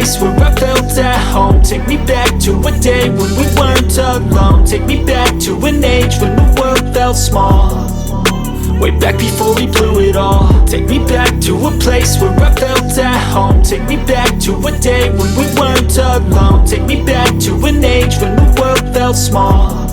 place where I felt at home. Take me back to a day when we weren't alone. Take me back to an age when the world felt small. Way back before we blew it all. Take me back to a place where I felt at home. Take me back to a day when we weren't alone. Take me back to an age when the world felt small.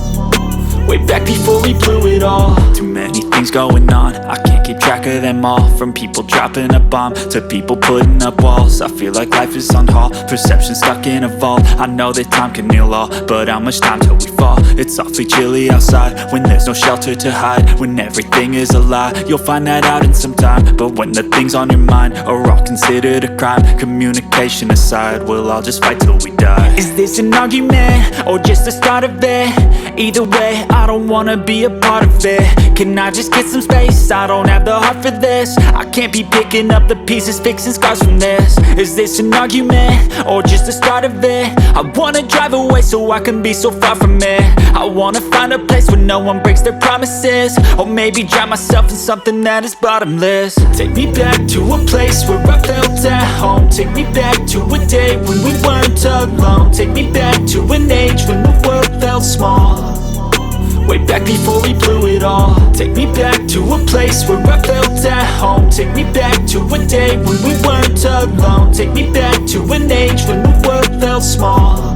Way back before we blew it all. Too many things going on, I can't keep track of them all. From people dropping a bomb to people putting up walls. I feel like life is on hold, perception stuck in a vault. I know that time can heal all, but how much time till we fall? It's awfully chilly outside, when there's no shelter to hide. When everything is a lie, you'll find that out in some time. But when the things on your mind are all considered a crime, communication aside, we'll all just fight till we die. Is this an argument, or just the start of it? Either way, I don't wanna be a part of it. Can I just get some space? I don't have the heart for this. I can't be picking up the pieces, fixing scars from this. Is this an argument, or just the start of it? I wanna drive away so I can be so far from it. I wanna find a place where no one breaks their promises. Or maybe drown myself in something that is bottomless. Take me back to a place where I felt at home. Take me back to a day when we weren't alone. Take me back to an age when the world felt small. Way back before we blew it all. Take me back to a place where I felt at home. Take me back to a day when we weren't alone. Take me back to an age when the world felt small.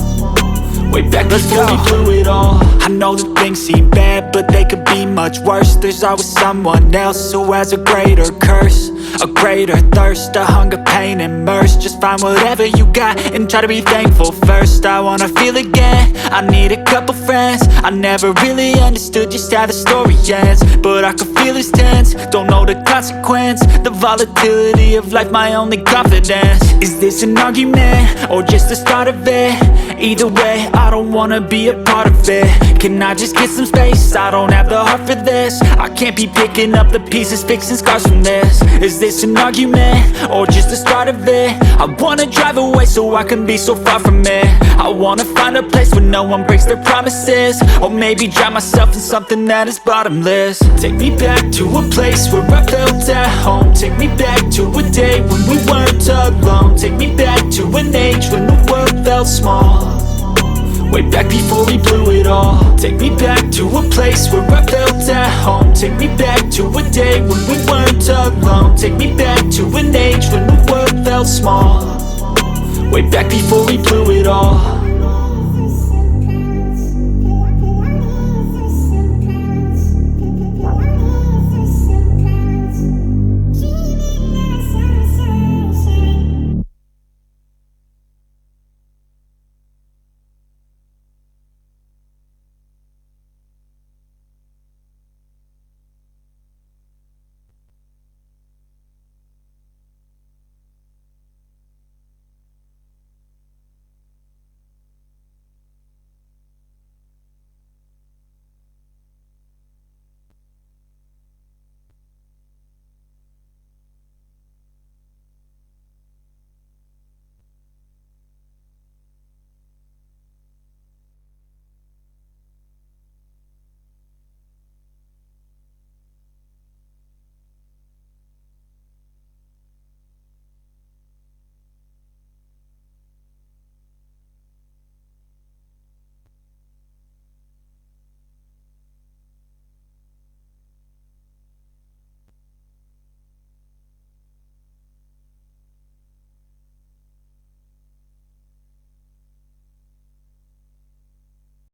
Way back before we blew it all. I know that things seem bad, but they could be much worse. There's always someone else who has a greater curse, a greater thirst, a hunger, pain, and mercy. Just find whatever you got and try to be thankful first. I wanna feel again, I need a couple friends. I never really understood just how the story ends, but I can feel it's tense, don't know the consequence. The volatility of life, my only confidence. Is this an argument, or just the start of it? Either way, I don't wanna be a part of it. Can I just get some space? I don't have the heart for this. I can't be picking up the pieces, fixing scars from this. Is this an argument, or just the start of it? I wanna drive away so I can be so far from it. I wanna find a place where no one breaks their promises. Or maybe drown myself in something that is bottomless. Take me back to a place where I felt at home. Take me back to a day when we weren't alone. Take me back to an age when the world felt small. Way back before we blew it all. Take me back to a place where I felt at home. Take me back to a day when we weren't alone. Take me back to an age when the world felt small. Way back before we blew it all.